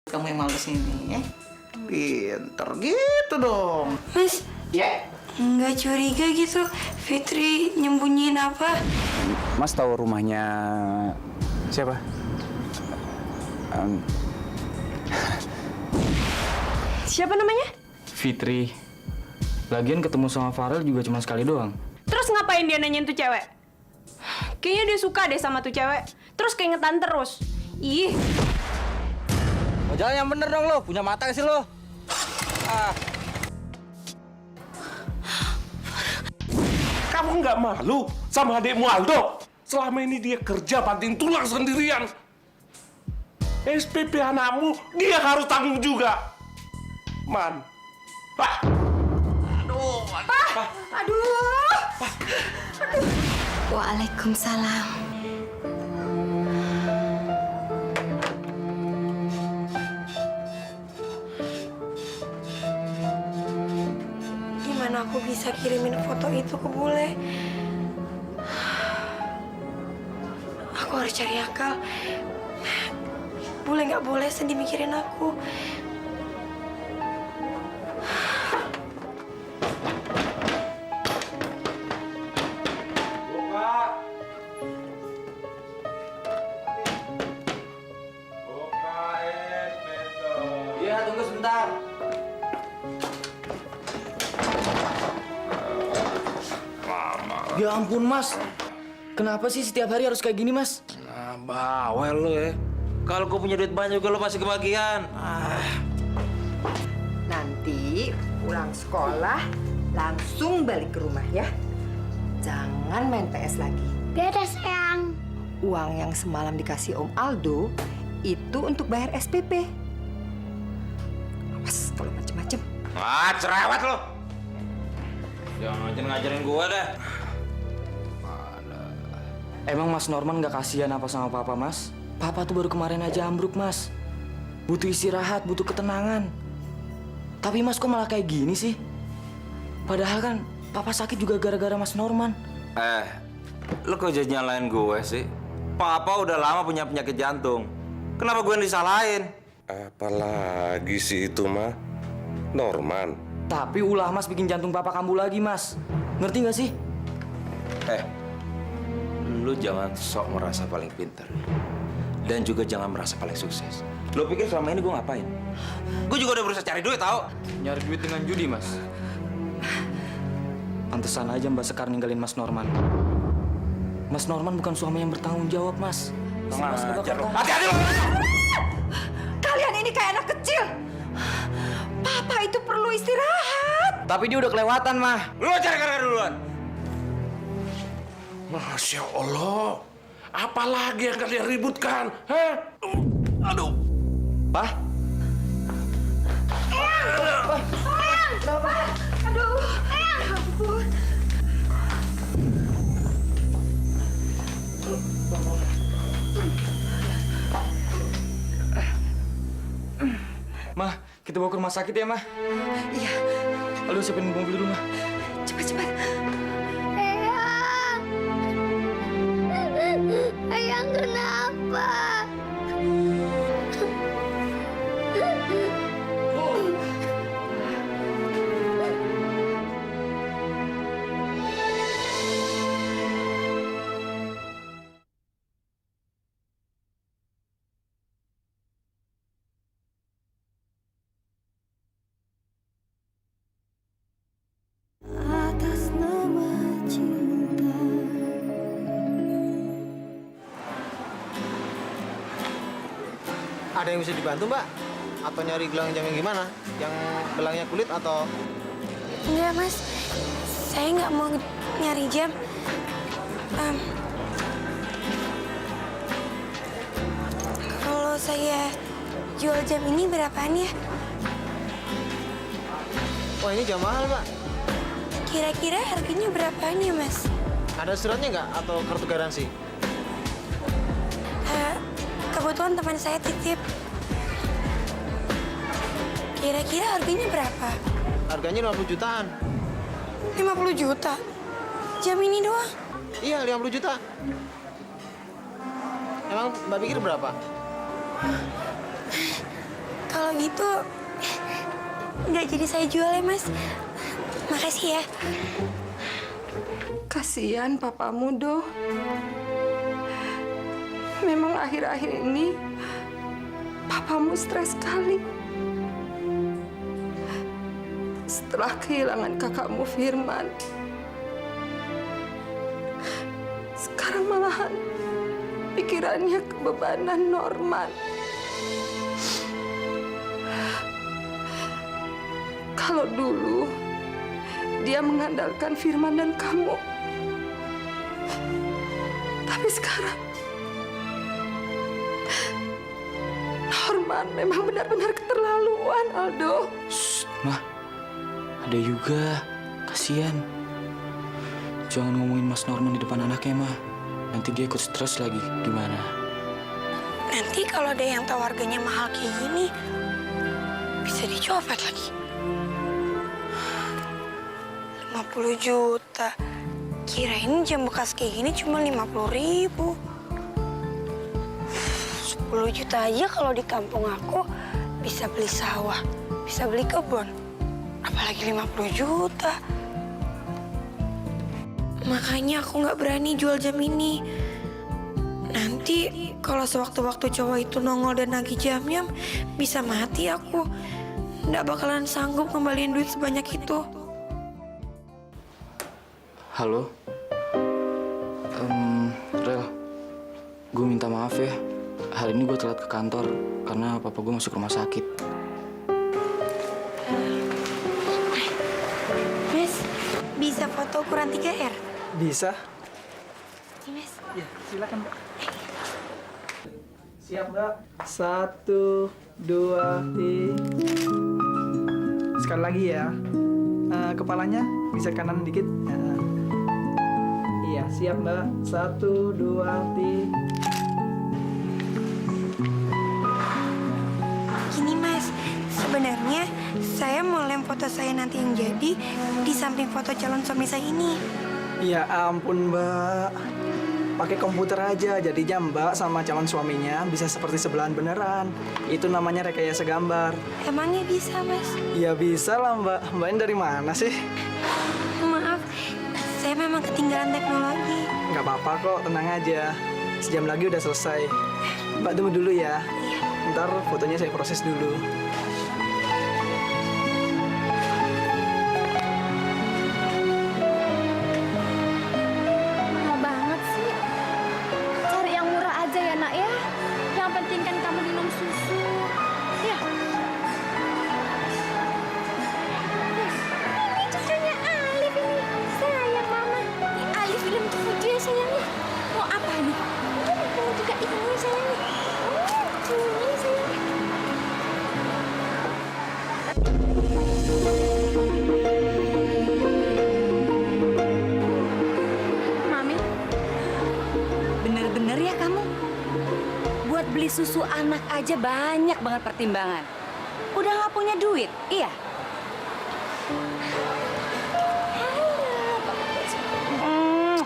kamu yang malu sini, ya? Pinter gitu dong. Mas, Ya. nggak curiga gitu Fitri nyembunyiin apa? Mas tahu rumahnya siapa? Siapa namanya? Fitri. Lagian ketemu sama Farel juga cuma sekali doang. Terus ngapain dia nanyain tuh cewek? Kayaknya dia suka deh sama tuh cewek. Terus keingetan terus. Ih, Oh, jalan yang bener dong lo, punya mata gak sih lo? Kamu nggak malu sama adikmu Aldo? Selama ini dia kerja banting tulang sendirian. SPP anakmu dia harus tanggung juga. Man. Pak. Waalaikumsalam. Gimana aku bisa kirimin foto itu ke Bule? Aku harus cari akal. Bule nggak boleh sedih mikirin aku. Iya, tunggu sebentar. Ya ampun, Mas. Kenapa sih setiap hari harus kayak gini, Mas? Nah, bawel lo ya. Kalau gue punya duit banyak juga lo pasti kebagian. Nanti pulang sekolah langsung balik ke rumah ya. Jangan main PS lagi. Beres, Eyang. Uang yang semalam dikasih Om Aldo itu untuk bayar SPP. Awas kalau macem-macem. Cerewet lo. Jangan ngajarin gue dah. Emang Mas Norman nggak kasihan apa sama Papa, Mas? Papa tuh baru kemarin aja ambruk, Mas. Butuh istirahat, butuh ketenangan. Tapi Mas kok malah kayak gini sih? Padahal kan Papa sakit juga gara-gara Mas Norman. Lo kok jadi nyalain gue sih? Papa udah lama punya penyakit jantung. Kenapa gue yang disalahin? Apalagi sih itu mah Norman. Tapi ulah Mas bikin jantung Papa kambuh lagi, Mas. Ngerti nggak sih? Lu jangan sok merasa paling pintar. Dan juga jangan merasa paling sukses. Lo pikir selama ini gue ngapain? Gue juga udah berusaha cari duit, tau? Nyari duit dengan judi, Mas. Pantesan aja Mbak Sekar ninggalin Mas Norman. Mas Norman bukan suami yang bertanggung jawab, Mas. Mas, Hati-hati lo! Kalian ini kayak anak kecil. Papa itu perlu istirahat. Tapi dia udah kelewatan, Mah. Lu cari gara-gara duluan. Masya Allah. Apalagi yang kalian ributkan? Hah? Aduh. Pah? Mah, kita bawa ke rumah sakit ya, Mah. Iya, Lalu siapin mobil dulu, Mah. cepat-cepat. Eyang. Eyang kenapa? Atas nama cinta. Ada yang bisa dibantu, Mbak? Atau nyari gelang jam yang gimana? Yang gelangnya kulit atau... Enggak, Mas. Saya nggak mau nyari jam. Kalau saya jual jam ini berapaan ya? Wah, ini jam mahal, Mbak. Kira-kira harganya berapaan ya, Mas? Ada suratnya nggak? Atau kartu garansi? Kebetulan teman saya titip. Kira-kira harganya berapa? Harganya 50 jutaan. 50 juta? Jam ini doang? Iya, 50 juta. Emang Mbak pikir berapa? Kalau gitu, nggak jadi saya jual ya, Mas. Makasih ya. Kasihan papamu, Do. Memang akhir-akhir ini papamu stres sekali. Setelah kehilangan kakakmu Firman, sekarang malahan pikirannya kebebanan Norman. Kalau dulu dia mengandalkan Firman dan kamu, tapi sekarang Norman memang benar-benar keterlaluan, Aldo. Shh, Mah. Ada juga. Kasihan. Jangan ngomongin Mas Norman di depan anaknya, Mah. Nanti dia ikut stres lagi. Gimana? Nanti kalau ada yang tahu harganya mahal kayak gini, bisa dicopet lagi. 50 juta. Kirain jam bekas kayak gini cuma 50.000. 10 juta aja kalau di kampung aku bisa beli sawah, bisa beli kebun. Apalagi 50 juta. Makanya aku nggak berani jual jam ini. Nanti kalau sewaktu-waktu cowok itu nongol dan nagih jamnya, bisa mati aku. Nggak bakalan sanggup kembaliin duit sebanyak itu. Halo? Rel, gue minta maaf ya. Hari ini gue telat ke kantor karena papa gue masuk rumah sakit. Mas, bisa foto ukuran 3R? Bisa. Ini, Mas. Ya, silakan, Mbak. Siap, Mbak. 1, 2, 3. Sekali lagi ya. Kepalanya bisa kanan dikit. Iya, siap, Mbak. 1, 2, 3. Gini, Mas. Sebenarnya saya mau lem foto saya nanti yang jadi di samping foto calon suami saya ini. Ya ampun, Mbak. Pakai komputer aja, jadinya Mbak sama calon suaminya bisa seperti sebelahan beneran. Itu namanya rekayasa gambar. Emangnya bisa, Mas? Ya bisa lah, Mbak. Mbak ini dari mana sih? Maaf, saya memang ketinggalan teknologi. Nggak apa-apa kok, tenang aja. Sejam lagi udah selesai. Mbak tunggu dulu ya. Iya. Ntar fotonya saya proses dulu. Lama banget sih. Cari yang murah aja ya, Nak ya. Yang penting kan kamu minum susu. Ya. Ini cucunya Alif ini. Sayang Mama. Ini Alif film tuh dia sayangnya. Mau apa nih? Mau juga ini sayangnya. Ini sayangnya. Mami. Bener-bener ya kamu? Buat beli susu anak aja banyak banget pertimbangan. Udah nggak punya duit, iya? Hmm.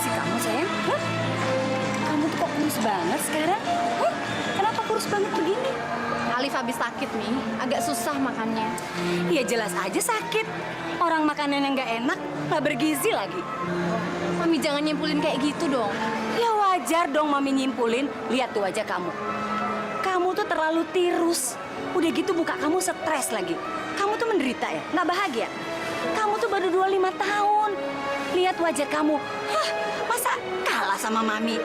Si kamu sayang, hah? Kamu tuh kok kurus banget sekarang? Hah? Kenapa kurus banget begini? Alif habis sakit, Mi. Agak susah makannya. Ya jelas aja sakit. Orang makanan yang nggak enak, nggak bergizi lagi. Mami jangan nyimpulin kayak gitu dong. Ya wajar dong Mami nyimpulin. Lihat tuh aja kamu. Kamu tuh terlalu tirus. Udah gitu muka kamu stres lagi. Kamu tuh menderita ya, nggak bahagia. Kamu tuh baru 25 tahun. Lihat wajah kamu. Hah, masa kalah sama Mami?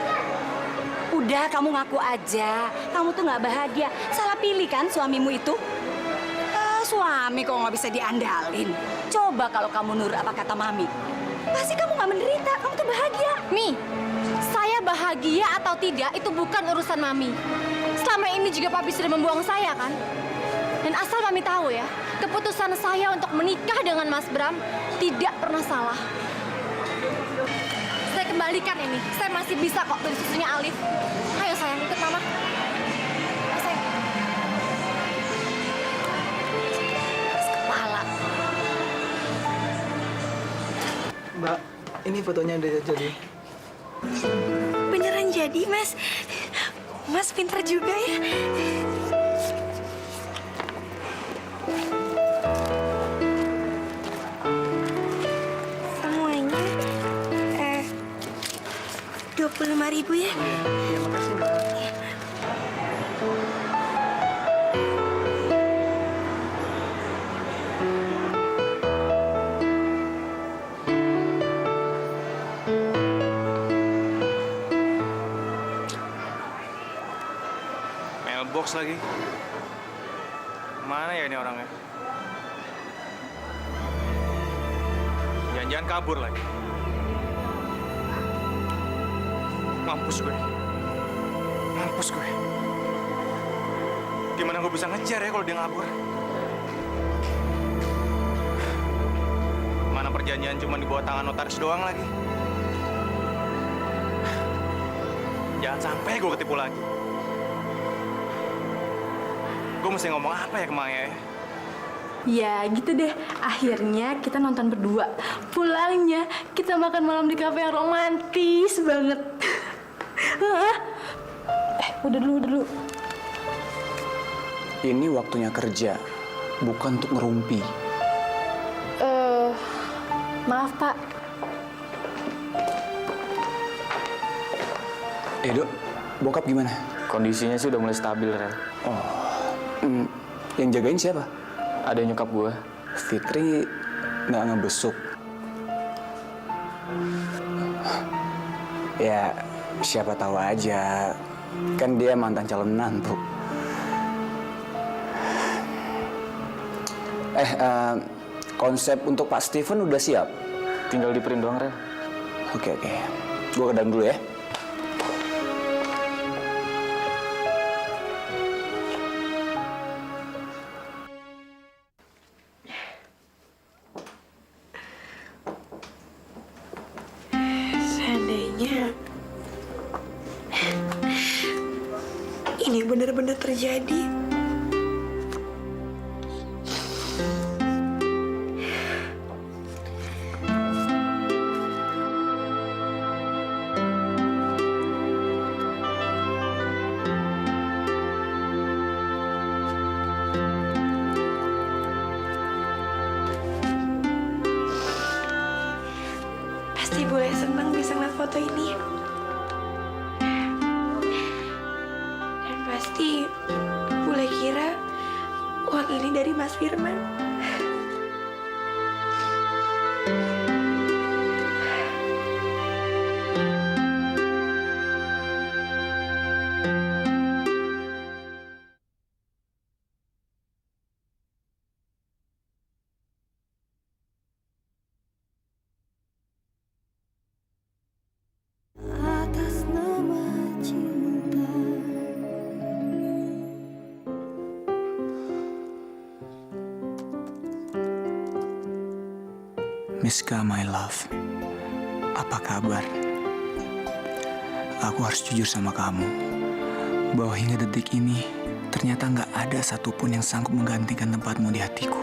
Udah, kamu ngaku aja. Kamu tuh nggak bahagia. Salah pilih kan suamimu itu? Suami kok nggak bisa diandalin. Coba kalau kamu nurut apa kata Mami. Pasti kamu nggak menderita. Kamu tuh bahagia. Mi, saya bahagia atau tidak itu bukan urusan Mami. Selama ini juga Papi sudah membuang saya kan? Dan asal Mami tahu ya, keputusan saya untuk menikah dengan Mas Bram tidak pernah salah. Saya kembalikan ini. Saya masih bisa kok beli susunya Alif. Ayo sayang, ikut Mama. Ayo, sayang. Mbak, ini fotonya udah jadi. Beneran jadi, Mas. Mas pintar juga ya. Semuanya 25.000 ya. Iya, makasih, Mbak. Mailbox lagi. Mana ya ini orangnya? Jangan-jangan kabur lagi. Mampus gue. Mampus gue. Gimana gue bisa ngejar ya kalau dia ngabur? Mana perjanjian cuma di bawah tangan notaris doang lagi? Jangan sampai gue ketipu lagi. Gue mesti ngomong apa ya ke Maya ya? Ya gitu deh, akhirnya kita nonton berdua. Pulangnya kita makan malam di kafe yang romantis banget. Udah dulu. Ini waktunya kerja, bukan untuk ngerumpi. Maaf Pak. Dok, bokap gimana? Kondisinya sih udah mulai stabil, Rel. Yang jagain siapa? Ada nyokap gue. Fitri nggak ngebesuk. Ya, siapa tahu aja. Kan dia mantan calon menantu. Konsep untuk Pak Steven udah siap? Tinggal di print doang, Rel. Oke. Gue ke dalam dulu ya. Seandainya ini benar-benar terjadi. Pasti boleh senang bisa ngeliat foto ini. Dan pasti boleh kira uang ini dari Mas Firman. Miska, my love. Apa kabar? Aku harus jujur sama kamu. Bahwa hingga detik ini, ternyata nggak ada satupun yang sanggup menggantikan tempatmu di hatiku.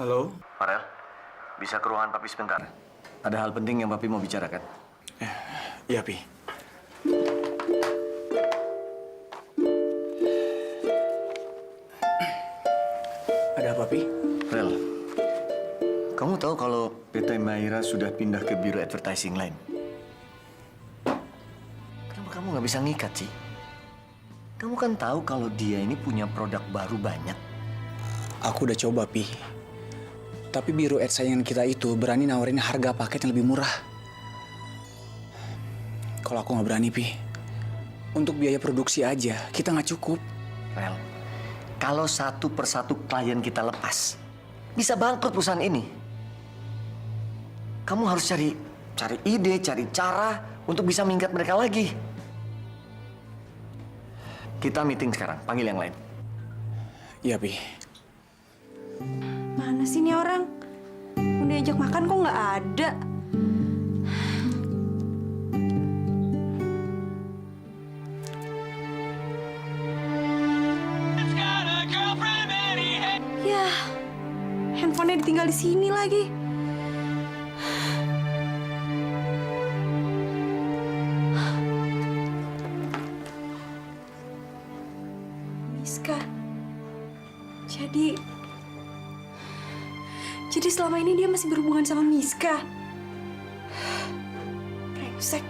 Halo? Farel, bisa ke ruangan Papi sebentar? Ada hal penting yang Papi mau bicarakan. Iya, Pi. Ada apa, Pi? Rel, kamu tahu kalau PT Maira sudah pindah ke biro advertising lain? Kenapa kamu nggak bisa ngikat sih? Kamu kan tahu kalau dia ini punya produk baru banyak. Aku udah coba, Pi. Tapi biro ad saingan kita itu berani nawarin harga paket yang lebih murah. Kalau aku nggak berani, Pi. Untuk biaya produksi aja, kita nggak cukup. Rel, kalau satu persatu klien kita lepas, bisa bangkrut perusahaan ini. Kamu harus cari ide, cari cara untuk bisa minggat mereka lagi. Kita meeting sekarang, panggil yang lain. Iya, Pi. Mana sih ini orang? Udah ajak makan kok nggak ada? handphonenya ditinggal di sini lagi. Miska. Jadi selama ini dia masih berhubungan sama Miska. Brengsek.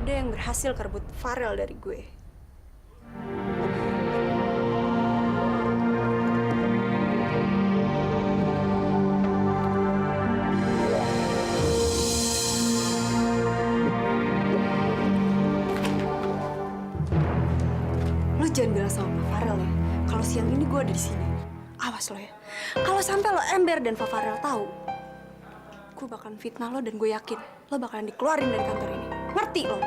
Ada yang berhasil kerebut Farel dari gue. Lo jangan bilang sama Pak Farel ya, kalau siang ini gue ada di sini. Awas lo ya. Kalau sampai lo ember dan Pak Farel tahu, gue bakalan fitnah lo dan gue yakin lo bakalan dikeluarin dari kantor ini. Ngerti lo?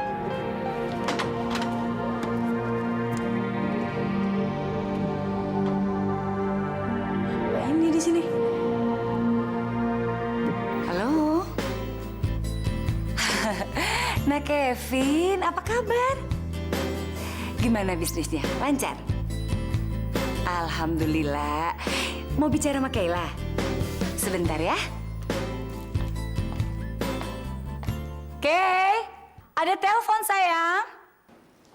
Ini di sini. Halo. Nah Kevin, apa kabar? Gimana bisnisnya? Lancar? Alhamdulillah. Mau bicara sama Kayla? Sebentar ya. Kay, ada telepon sayang.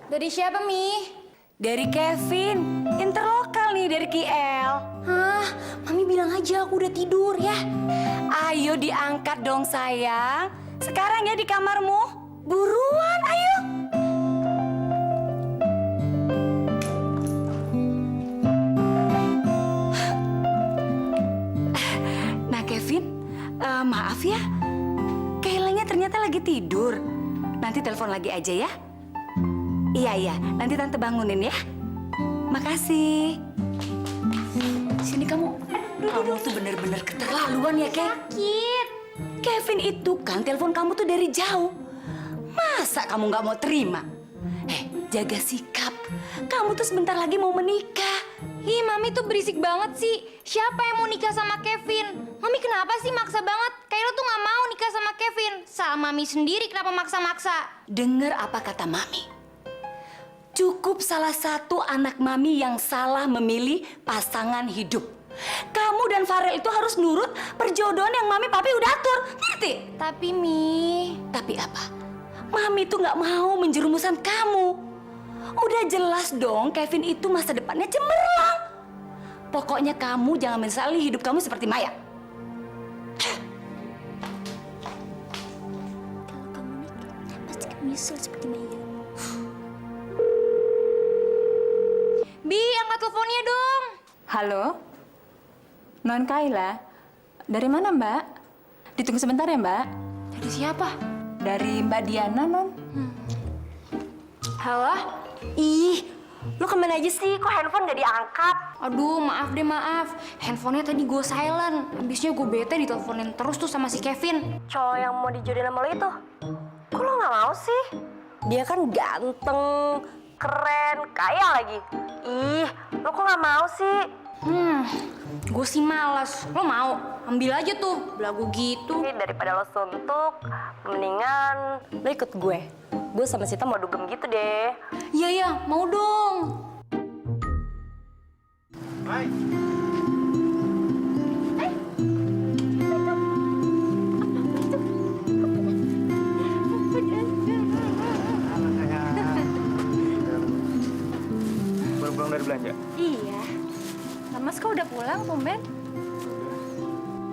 Dari siapa, Mi? Dari Kevin, interlokal nih dari KL. Hah? Mami bilang aja aku udah tidur ya. Ayo diangkat dong sayang. Sekarang ya di kamarmu. Buruan, ayo. Nah Kevin, maaf ya. Kaylanya ternyata lagi tidur. Nanti telepon lagi aja ya. Iya, nanti tante bangunin ya. Makasih. Sini kamu. Kamu tuh bener-bener keterlaluan ya, Kay. Sakit. Kevin itu kan telepon kamu tuh dari jauh. Masa kamu nggak mau terima? Jaga sikap. Kamu tuh sebentar lagi mau menikah. Ih, Mami tuh berisik banget sih. Siapa yang mau nikah sama Kevin? Mami kenapa sih maksa banget? Kayla tuh nggak mau nikah sama Kevin. Salah Mami sendiri kenapa maksa-maksa? Dengar apa kata Mami. Cukup salah satu anak Mami yang salah memilih pasangan hidup. Kamu dan Farel itu harus nurut perjodohan yang Mami Papi udah atur. Ngerti? Tapi Mi... Tapi apa? Mami tuh nggak mau menjerumusan kamu. Udah jelas dong Kevin itu masa depannya cemerlang. Pokoknya kamu jangan menyesali hidup kamu seperti Maya. Kalau kamu nikah, pasti kamu nyesel seperti Maya. Bi, angkat teleponnya dong. Halo? Non Kayla? Dari mana, Mbak? Ditunggu sebentar ya, Mbak. Dari siapa? Dari Mbak Diana, Non. Halo? Ih, lu kemana aja sih? Kok handphone gak diangkat? Aduh, maaf deh, maaf. Handphonenya tadi gue silent. Habisnya gue bete diteleponin terus tuh sama si Kevin. Cowok yang mau dijodohin sama lo itu. Kok lo gak mau sih? Dia kan ganteng, keren, kaya lagi. Ih, lo kok gak mau sih? Gue sih malas. Lo mau? Ambil aja tuh, belagu gitu. Daripada lo suntuk, mendingan lo ikut gue. Gue sama Sita mau dugem gitu deh. Iya, mau dong. Hai. Baru pulang dari belanja? Iya. Mas kok udah pulang, tumben?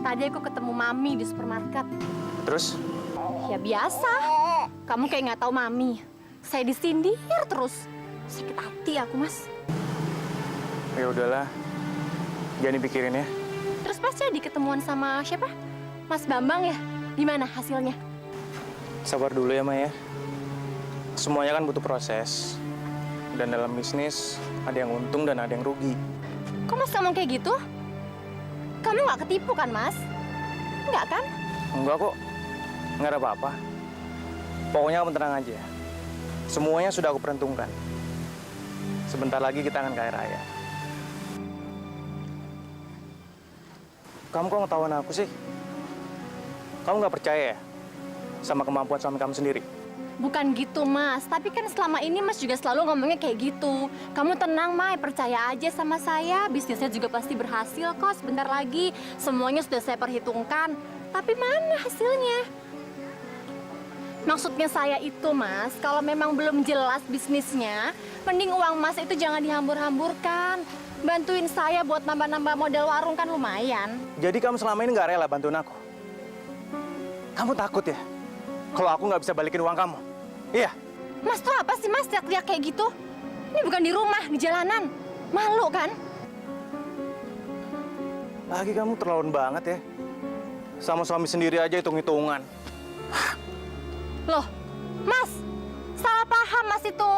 Tadi aku ketemu Mami di supermarket. Terus? Ya biasa. Kamu kayak nggak tahu Mami. Saya disindir terus. Sakit hati aku, Mas. Ya udahlah, jangan dipikirin ya. Terus pas jadi ketemuan sama siapa? Mas Bambang ya? Gimana hasilnya? Sabar dulu ya, Maya. Semuanya kan butuh proses. Dan dalam bisnis, ada yang untung dan ada yang rugi. Kok Mas ngomong kayak gitu? Kamu nggak ketipu kan, Mas? Nggak kan? Enggak kok, nggak ada apa-apa. Pokoknya kamu tenang aja. Semuanya sudah aku perhitungkan. Sebentar lagi kita akan kaya raya. Kamu kok ngetawain aku sih? Kamu nggak percaya ya sama kemampuan suami kamu sendiri? Bukan gitu, Mas. Tapi kan selama ini Mas juga selalu ngomongnya kayak gitu. Kamu tenang, Mai. Percaya aja sama saya. Bisnisnya juga pasti berhasil kok. Sebentar lagi semuanya sudah saya perhitungkan. Tapi mana hasilnya? Maksudnya saya itu, Mas, kalau memang belum jelas bisnisnya, mending uang Mas itu jangan dihambur-hamburkan. Bantuin saya buat nambah-nambah modal warung kan lumayan. Jadi kamu selama ini nggak rela bantuin aku? Kamu takut ya? Kalau aku nggak bisa balikin uang kamu? Iya? Mas tuh apa sih, Mas, teriak-teriak kayak gitu? Ini bukan di rumah, di jalanan. Malu kan? Lagi kamu terlaluan banget ya. Sama suami sendiri aja hitung-hitungan. Loh, Mas, salah paham Mas itu.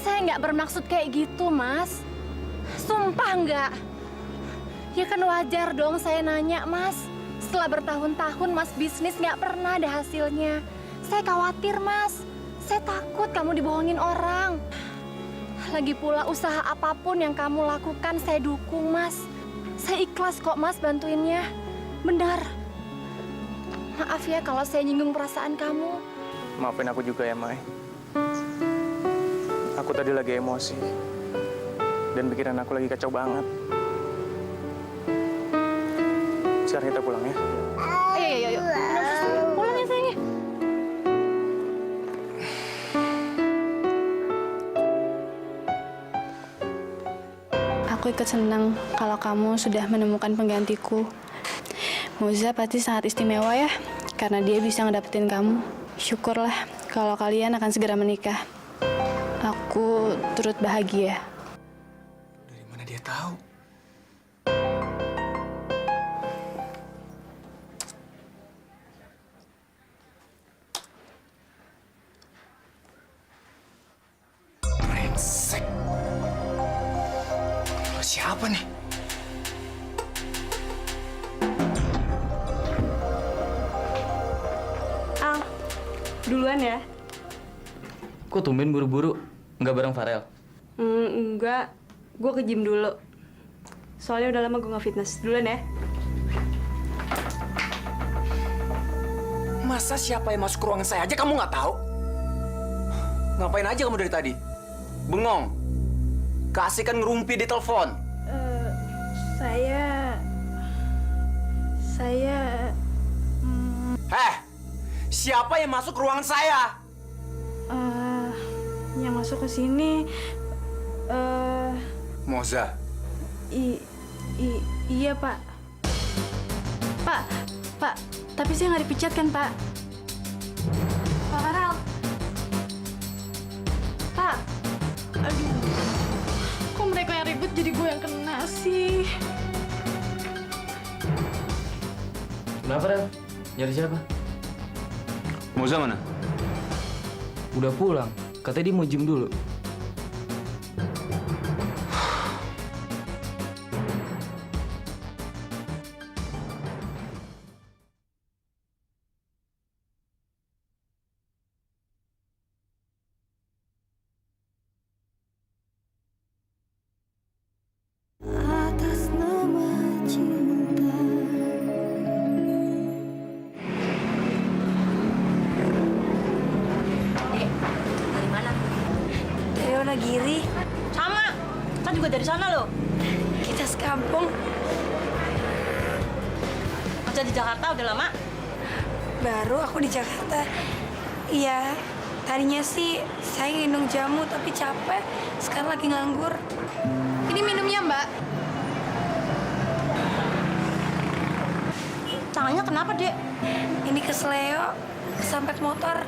Saya nggak bermaksud kayak gitu, Mas. Sumpah nggak. Ya kan wajar dong saya nanya, Mas. Setelah bertahun-tahun Mas bisnis nggak pernah ada hasilnya. Saya khawatir, Mas. Saya takut kamu dibohongin orang. Lagi pula usaha apapun yang kamu lakukan saya dukung, Mas. Saya ikhlas kok, Mas, bantuinnya. Benar. Maaf ya kalau saya nyinggung perasaan kamu. Maafin aku juga ya, Mai. Aku tadi lagi emosi. Dan pikiran aku lagi kacau banget. Sekarang kita pulang ya. Ayo. Pulang ya, sayangnya. Aku ikut senang kalau kamu sudah menemukan penggantiku. Moza pasti sangat istimewa ya, karena dia bisa ngedapetin kamu. Syukurlah kalau kalian akan segera menikah. Aku turut bahagia. Dari mana dia tahu? Brengsek. Lo siapa nih? Duluan ya. Kok tumben buru-buru? Nggak bareng Farel? Enggak. Gue ke gym dulu. Soalnya udah lama gue nggak fitness. Duluan ya. Masa siapa yang masuk ke ruangan saya aja kamu nggak tahu? Ngapain aja kamu dari tadi? Bengong. Keasikan ngerumpi di telepon. Saya... Siapa yang masuk ke ruangan saya? Yang masuk ke sini... Moza. Iya, Pak. Pak, tapi saya nggak dipecat kan, Pak? Pak Farel. Pak. Aduh. Kok mereka yang ribut jadi gue yang kena sih? Kenapa, Rel? Nyari siapa? Moza mana? Udah pulang. Katanya dia mau gym dulu. Atas nama cinta. Dari mana? Dari Wonogiri. Sama. Kan juga dari sana loh. Kita sekampung. Kerja di Jakarta udah lama? Baru aku di Jakarta. Iya, tadinya sih saya nginum jamu tapi capek. Sekarang lagi nganggur. Ini minumnya, Mbak. Tangannya kenapa, Dek? Ini kesleo. kesampet motor.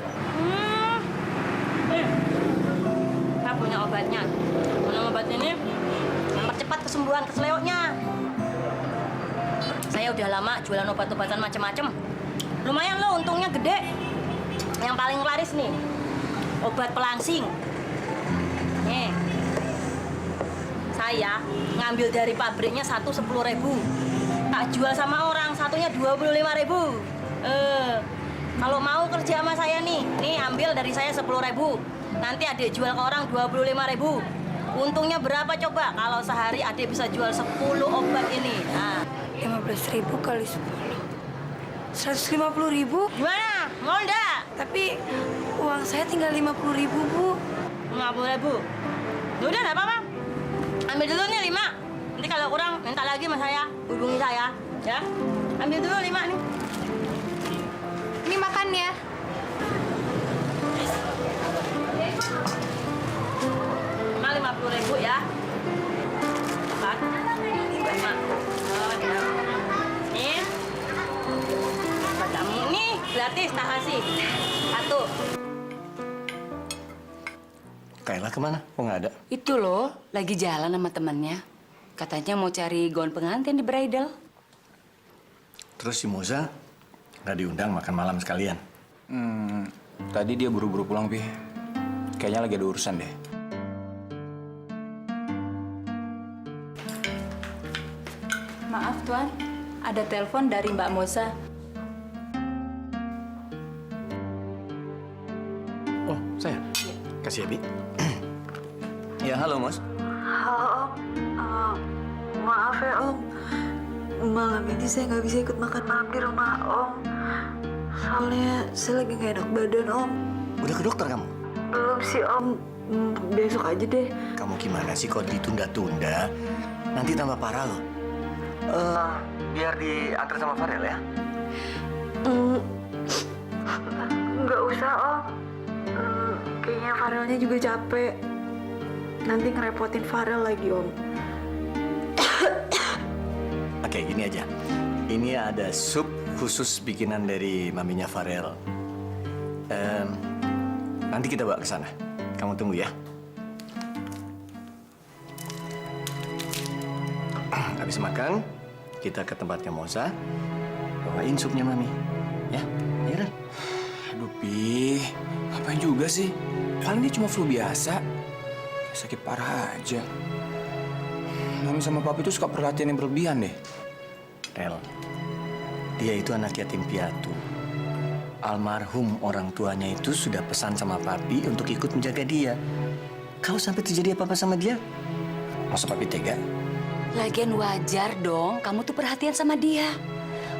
Saya punya obatnya. Minum obat ini mempercepat kesembuhan keselewanya. Saya udah lama jualan obat-obatan macam-macam. Lumayan loh, untungnya gede. Yang paling laris nih, obat pelangsing. Nih, saya ngambil dari pabriknya satu 10.000. Tak jual sama orang, satunya 25.000. Kalau mau kerja sama saya nih ambil dari saya 10.000. Nanti adik jual ke orang 25.000. Untungnya berapa coba? Kalau sehari adik bisa jual 10 obat ini. Nah, 15.000 kali 10. 150.000. Gimana? Mau enggak? Tapi uang saya tinggal 50.000, Bu. 50.000. Udah, enggak apa-apa. Ambil dulu nih 5. Nanti kalau kurang minta lagi sama saya, hubungi saya, ya. Ambil dulu 5 nih. Ini makan ya. Cuma 50.000 ya. Makan. 5. Oh, ya. Nih. Kamu nih gratis tak kasih. 1. Kayla kemana? Kok nggak ada? Itu loh, lagi jalan sama temannya. Katanya mau cari gaun pengantin di bridal. Terus si Moza nggak diundang makan malam sekalian? Tadi dia buru-buru pulang, Pi. Kayaknya lagi ada urusan deh. Maaf, Tuan. Ada telepon dari Mbak Moza. Oh, saya? Kasih ya, Bi. Ya, halo, Mas. Halo, Om. Maaf ya, Om. Malam ini saya nggak bisa ikut makan malam di rumah Om. Soalnya saya lagi nggak enak badan, Om. Udah ke dokter kamu? Belum sih, Om. Besok aja deh. Kamu gimana sih kalau ditunda-tunda? Nanti tambah parah loh. Biar diantar sama Farel ya? Nggak usah, Om. Kayaknya Farelnya juga capek. Nanti ngerepotin Farel lagi, Om. Oke, gini aja. Ini ada sup khusus bikinan dari maminya Farel. Nanti kita bawa ke sana. Kamu tunggu ya. Habis makan, kita ke tempatnya Moza. Bawain supnya mami. Ya, iya kan? Aduh, Pi. Ngapain juga sih? Paling dia cuma flu biasa. Sakit parah aja. Mami sama papi tuh suka perhatian yang berlebihan deh. Rel, dia itu anak yatim piatu. Almarhum orang tuanya itu sudah pesan sama papi untuk ikut menjaga dia. Kalau sampai terjadi apa-apa sama dia, masa papi tega? Lagian wajar dong, kamu tuh perhatian sama dia.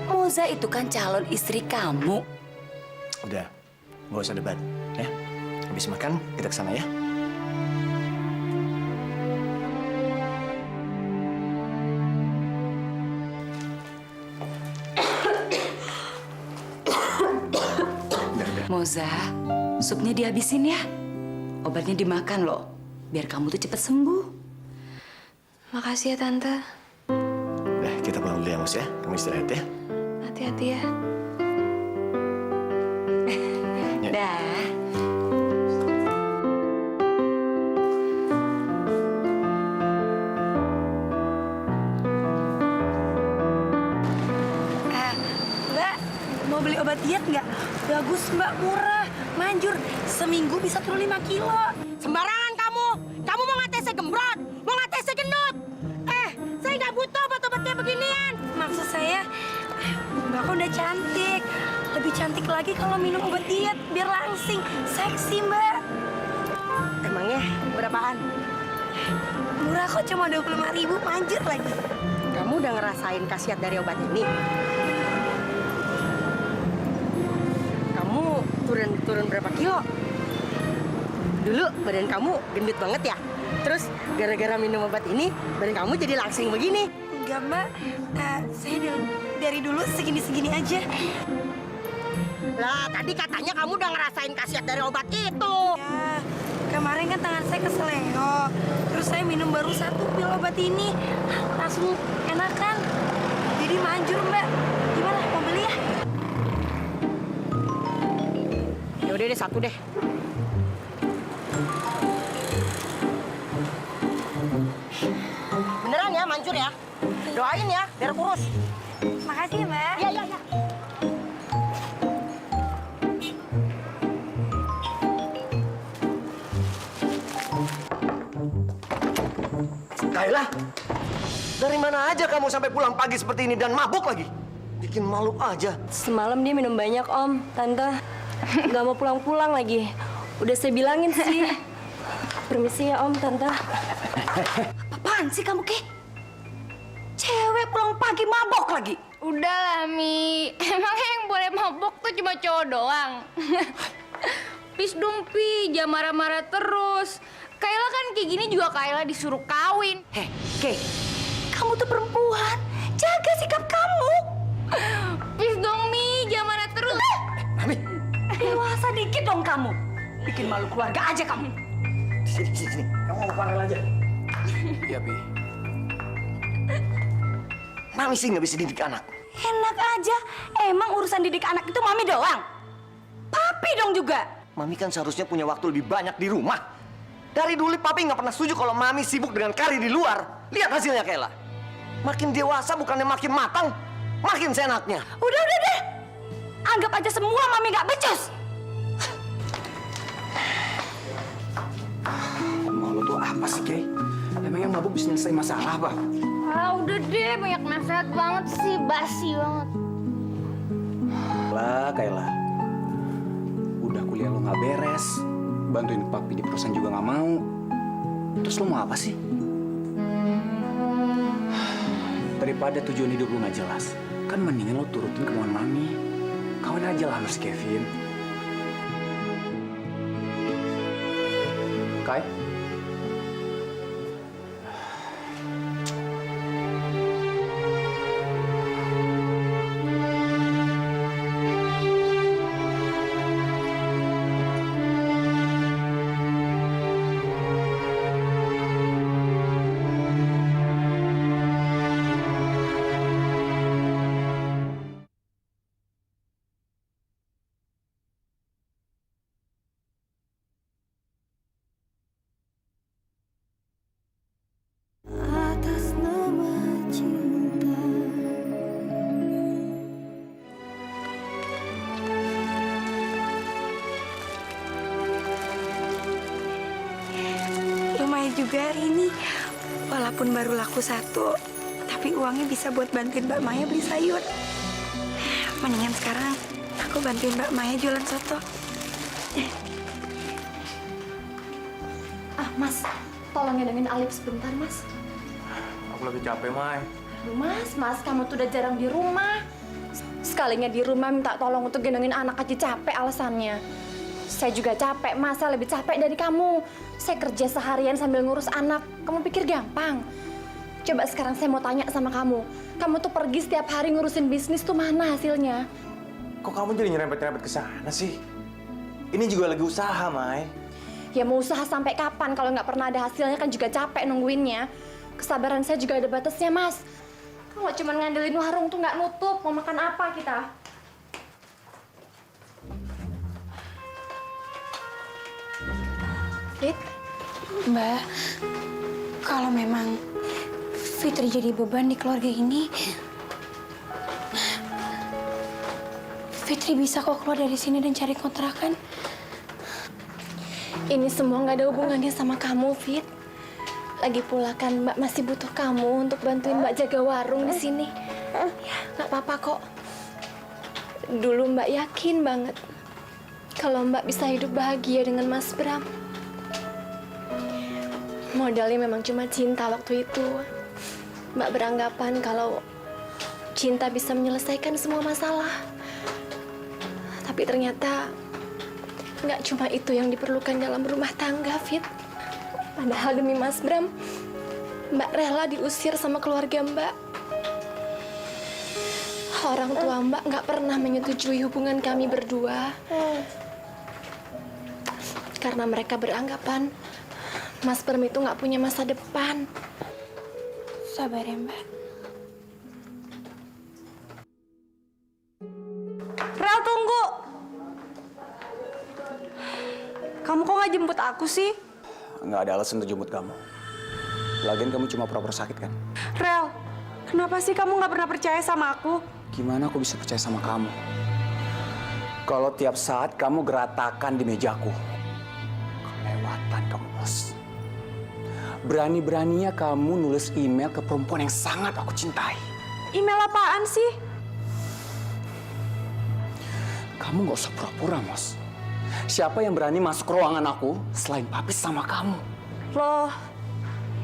Moza itu kan calon istri kamu. Udah, nggak usah debat, ya. Habis makan, kita ke sana ya. Moza, supnya dihabisin ya. Obatnya dimakan loh, biar kamu tuh cepet sembuh. Makasih ya, Tante. Udah, kita pulang dulu ya, Mas ya. Kamu istirahat ya. Hati-hati ya. Dah. Mbak, mau beli obat diet nggak? Bagus, Mbak, murah, manjur. Seminggu bisa turun 5 kilo. Sembarangan kamu! Kamu mau ngatain saya gembrot? Mau ngatain saya gendut? Saya nggak butuh obat-obat kayak beginian. Maksud saya, Mbak kan udah cantik. Lebih cantik lagi kalau minum obat diet, biar langsing, seksi, Mbak. Emangnya berapaan? Murah kok, cuma 25.000, manjur lagi. Kamu udah ngerasain khasiat dari obat ini? Kamu turun berapa kilo? Dulu badan kamu gendut banget ya? Terus gara-gara minum obat ini, badan kamu jadi langsing begini? Enggak, Mbak. Saya dari dulu segini-segini aja. Lah, tadi katanya kamu udah ngerasain khasiat dari obat itu. Ya, kemarin kan tangan saya keseleo. Terus saya minum baru 1 pil obat ini. Langsung enakan. Jadi manjur, Mbak. Gimana, mau beli ya? satu deh. Beneran ya, mancur ya. Doain ya, biar kurus. Makasih ya, Mbak. Iya, iya, iya. Kayla, dari mana aja kamu sampai pulang pagi seperti ini dan mabuk lagi? Bikin malu aja. Semalam dia minum banyak, Om. Tante, nggak mau pulang-pulang lagi. Udah saya bilangin sih. Permisi ya, Om, Tante. Apaan sih kamu, Ki? Cewek pulang pagi mabok lagi. Udahlah, Mi. Emangnya yang boleh mabok tuh cuma cowok doang. Please dong, Pi. Jangan marah-marah terus. Kayla kan kayak gini juga Kayla disuruh kawin. Heh, Ki. Kamu tuh perempuan. Jaga sikap kamu. Please dong, Mi. Jangan marah terus. Mami. Dewasa dikit dong kamu. Bikin malu keluarga aja kamu. Sini. Kamu mau panggil aja. Iya, Pi. Mami sih nggak bisa didik anak. Enak aja. Emang urusan didik anak itu Mami doang? Papi dong juga. Mami kan seharusnya punya waktu lebih banyak di rumah. Dari dulu Papi nggak pernah setuju kalau Mami sibuk dengan karir di luar. Lihat hasilnya, Kayla. Makin dewasa bukannya makin matang, makin senaknya. Udah deh. Anggap aja semua Mami nggak becus. Malu tuh apa sih, Kay? Emang yang mabuk bisa nyelesain masalah, apa? Ah, udah deh. Banyak nasihat banget sih. Basi banget. Lah, Kayla. Udah kuliah lo nggak beres. Bantuin papi di perusahaan juga nggak mau. Terus lo mau apa sih? Daripada tujuan hidup lo nggak jelas, kan mendingan lo turutin kemauan mami. Kawin aja lah sama si Kevin. Kai? Lumayan juga hari ini. Walaupun baru laku 1, tapi uangnya bisa buat bantuin Mbak Maya beli sayur. Mendingan sekarang aku bantuin Mbak Maya jualan soto. Ah, Mas. Tolong ngedengin Alif sebentar, Mas. Aku lagi capek, Mai. Aduh, Mas, kamu tuh udah jarang di rumah. Sekalinya di rumah minta tolong untuk gendongin anak aja capek alasannya. Saya juga capek, Mas. Saya lebih capek dari kamu. Saya kerja seharian sambil ngurus anak. Kamu pikir gampang? Coba sekarang saya mau tanya sama kamu. Kamu tuh pergi setiap hari ngurusin bisnis tuh mana hasilnya? Kok kamu jadi nyerempet-nyerempet ke sana sih? Ini juga lagi usaha, Mai. Ya mau usaha sampai kapan kalau nggak pernah ada hasilnya kan juga capek nungguinnya. Kesabaran saya juga ada batasnya, Mas. Kalau cuma ngandelin warung tuh nggak nutup, mau makan apa kita? Fit, Mbak, kalau memang Fitri jadi beban di keluarga ini, Fitri bisa kok keluar dari sini dan cari kontrakan. Ini semua nggak ada hubungannya sama kamu, Fit. Lagi pula kan Mbak masih butuh kamu untuk bantuin Mbak jaga warung di sini. Ya, nggak apa-apa kok. Dulu Mbak yakin banget kalau Mbak bisa hidup bahagia dengan Mas Bram. Modalnya memang cuma cinta waktu itu. Mbak beranggapan kalau cinta bisa menyelesaikan semua masalah. Tapi ternyata nggak cuma itu yang diperlukan dalam rumah tangga, Fit. Padahal demi Mas Bram, Mbak rela diusir sama keluarga Mbak. Orang tua Mbak nggak pernah menyetujui hubungan kami berdua. Karena mereka beranggapan Mas Bram itu nggak punya masa depan. Sabar ya, Mbak. Rel, tunggu. Kamu kok nggak jemput aku sih? Nggak ada alasan untuk jemput kamu. Lagian kamu cuma pura-pura sakit kan? Rel, kenapa sih kamu nggak pernah percaya sama aku? Gimana aku bisa percaya sama kamu? Kalau tiap saat kamu geratakan di mejaku. Kelewatan kamu, Bos. Berani-beraninya kamu nulis email ke perempuan yang sangat aku cintai. Email apaan sih? Kamu nggak usah pura-pura, Mas. Siapa yang berani masuk ke ruangan aku selain Papi sama kamu? Loh,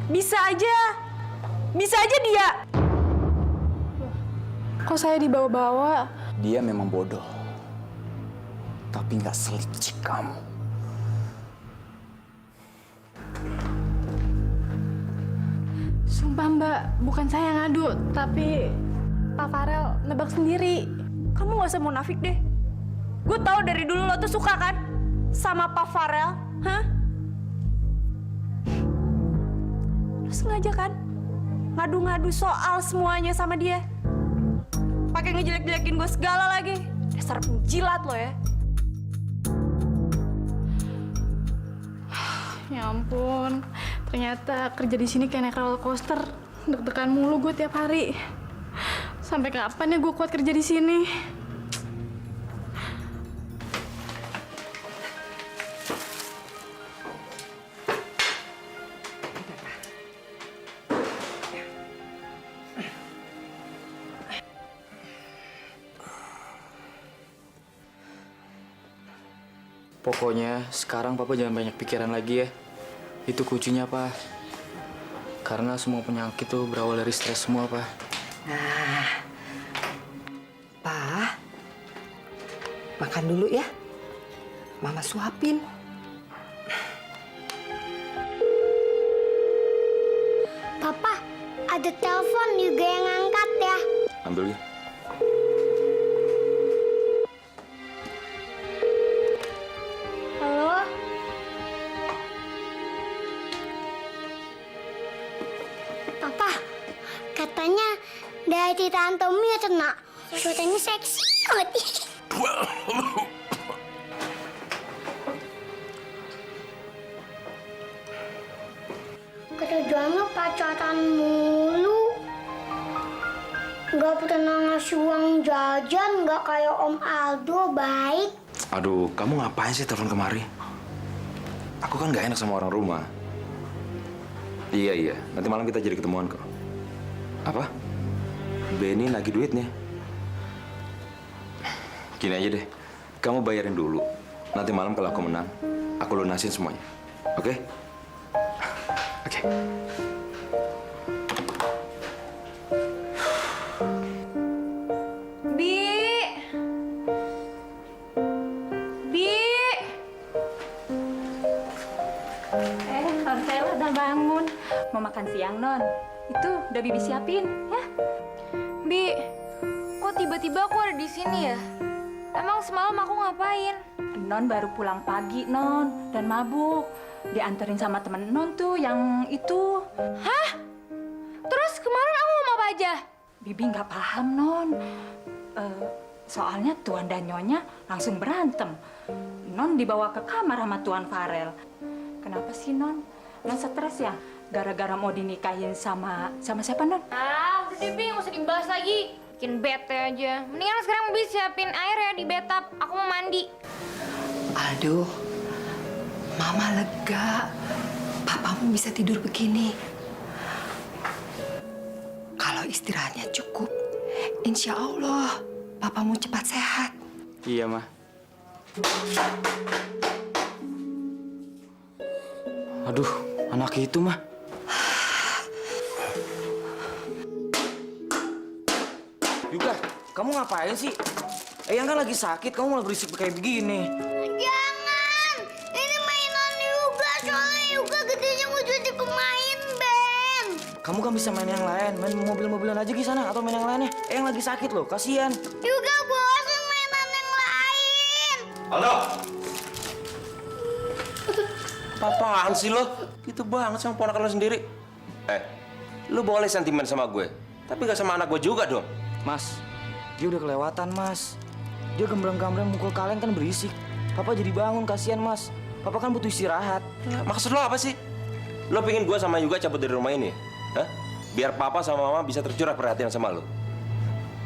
bisa aja dia. Kok saya dibawa-bawa? Dia memang bodoh. Tapi nggak selicik kamu. Sumpah Mbak, bukan saya yang ngadu, tapi Pak Farel nebak sendiri. Kamu nggak usah munafik deh. Gue tahu dari dulu lo tuh suka kan sama Pak Farel, hah? Lo sengaja kan ngadu-ngadu soal semuanya sama dia. Pakai ngejelek-jelekin gue segala lagi. Dasar penjilat lo ya. Ya ampun, ternyata kerja di sini kayak naik roller coaster. Deg-degan mulu gue tiap hari. Sampai kapan ya gue kuat kerja di sini? Pokoknya sekarang Papa jangan banyak pikiran lagi ya. Itu kuncinya, Pak. Karena semua penyakit tuh berawal dari stres semua, Pak. Nah, Pa, makan dulu ya. Mama suapin. Papa, ada telepon juga yang angkat ya. Ambil ya. Halo? Papa, katanya dari Tante Mirna. Suaranya seksi banget. Kerjanya pacaran mulu. Gak pernah ngasih uang jajan, gak kayak Om Aldo, baik. Aduh, kamu ngapain sih telepon kemari? Aku kan nggak enak sama orang rumah. Iya, nanti malam kita jadi ketemuan kok. Apa? Benny nagih duitnya. Gini aja deh, kamu bayarin dulu. Nanti malam kalau aku menang, aku lunasin semuanya. Oke? Oke. Nonsela udah bangun. Mau makan siang, Non. Itu udah Bibi siapin, ya? Bi, kok tiba-tiba aku ada di sini ya? Emang semalam aku ngapain? Non baru pulang pagi, Non. Dan mabuk. Dianterin sama temen Non tuh yang itu. Hah? Terus kemarin aku ngomong apa aja? Bibi nggak paham, Non. Soalnya Tuan dan Nyonya langsung berantem. Non dibawa ke kamar sama Tuan Farel. Kenapa sih, Non? Non stres ya? Gara-gara mau dinikahin sama siapa, Non? Ah, udah deh, Bi. Nggak usah dibahas lagi. Bikin bete aja. Mendingan sekarang Bi siapin air ya di bathtub. Aku mau mandi. Aduh, Mama lega. Papamu bisa tidur begini. Kalau istirahatnya cukup, insya Allah papamu cepat sehat. Iya, Ma. Aduh, anak itu, mah. Juga, kamu ngapain sih? Eyang kan lagi sakit, kamu malah berisik kayak begini. Jangan! Ini mainan Yuga, soalnya Yuga gedenya mau jadi pemain band. Kamu kan bisa main yang lain, main mobil-mobilan aja di sana atau main yang lainnya. Eyang lagi sakit loh, kasihan. Yuga bosan mainan yang lain. Aldo! Apaan sih lo? Gitu banget sama ponakan lo sendiri. Lo boleh sentimen sama gue, tapi gak sama anak gue juga dong. Mas, dia udah kelewatan, Mas. Dia gembreng-gembreng mukul kalian kan berisik. Papa jadi bangun, kasihan, Mas. Papa kan butuh istirahat. Maksud lo apa sih? Lo pengen gue sama Yuga cabut dari rumah ini? Hah? Biar papa sama mama bisa tercurah perhatian sama lo.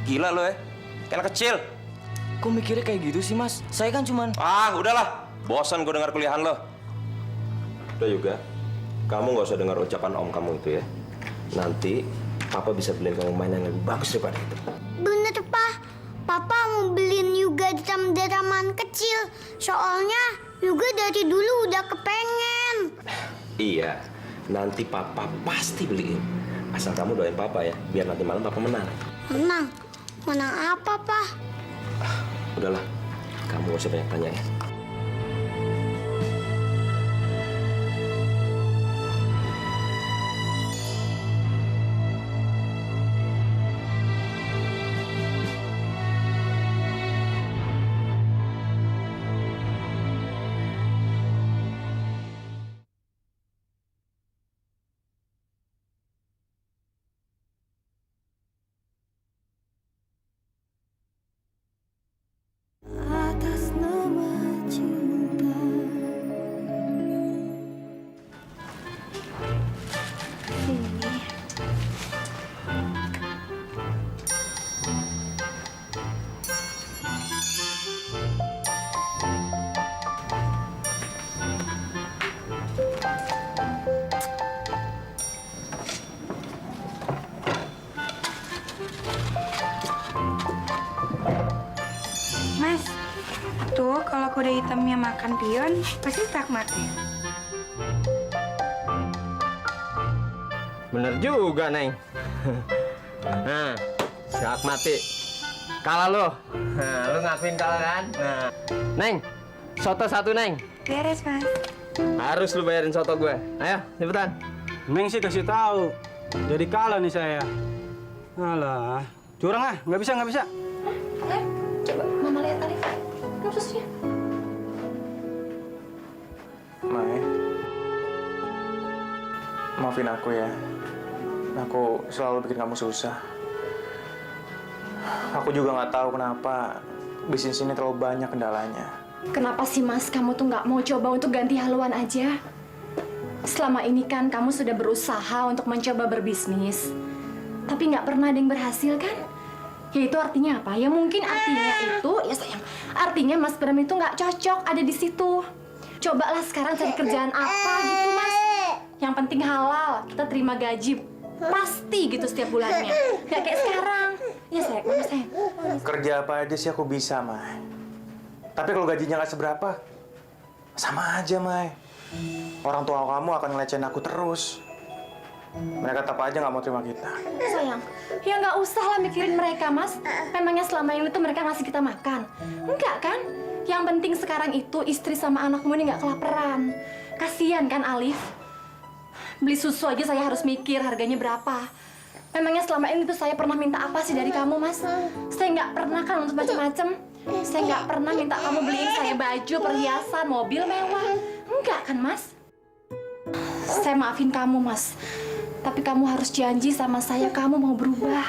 Gila lo ya? Kayak anak kecil. Kok mikirnya kayak gitu sih, Mas? Saya kan cuman... Ah, udahlah. Bosan gue dengar kuliahan lo. Udah Yuga, kamu nggak usah dengar ucapan om kamu itu ya. Nanti papa bisa beliin kamu mainan yang lebih bagus daripada itu. Bener, Pak. Papa mau beliin Yuga drum-druman kecil. Soalnya Yuga dari dulu udah kepengen. Iya, nanti papa pasti beliin. Asal kamu doain papa ya, biar nanti malam papa menang. Menang? Menang apa, Pak? Udahlah, kamu gak usah banyak tanya ya. Atas nama cinta. Mas, tuh kalau kuda hitamnya makan pion, pasti tak mati. Bener juga, Neng. Nah, sak mati. Kalah lo. Nah, lo ngakuin kalah kan? Nah. Neng, soto satu, Neng. Beres, Mas. Harus lu bayarin soto gue. Ayo, cepetan. Neng sih kasih tahu. Jadi kalah nih saya. Alah, curang ah, nggak bisa. Lem, coba Mama lihat Alif. Kamu susunya. Mai, maafin aku ya. Aku selalu bikin kamu susah. Aku juga nggak tahu kenapa bisnis ini terlalu banyak kendalanya. Kenapa sih Mas, kamu tuh nggak mau coba untuk ganti haluan aja? Selama ini kan kamu sudah berusaha untuk mencoba berbisnis. Tapi nggak pernah ada yang berhasil kan? Ya itu artinya apa? Ya mungkin artinya itu, ya sayang, artinya Mas Bram itu nggak cocok ada di situ. Cobalah sekarang cari kerjaan apa gitu Mas. Yang penting halal, kita terima gaji pasti gitu setiap bulannya. Nggak kayak sekarang. Ya sayang, Mama sayang. Kerja apa aja sih aku bisa, Mai. Tapi kalau gajinya nggak seberapa, sama aja, Mai. Orang tua kamu akan ngelecehin aku terus. Mereka tetap aja nggak mau terima kita. Sayang, ya nggak usah lah mikirin mereka, Mas. Memangnya selama ini tuh mereka ngasih kita makan? Enggak kan? Yang penting sekarang itu istri sama anakmu ini nggak kelaparan. Kasian kan Alif? Beli susu aja saya harus mikir harganya berapa. Memangnya selama ini tuh saya pernah minta apa sih dari kamu, Mas? Saya nggak pernah kan untuk macam-macam. Saya nggak pernah minta kamu beliin saya baju, perhiasan, mobil mewah. Enggak kan, Mas? Saya maafin kamu, Mas. Tapi kamu harus janji sama saya kamu mau berubah.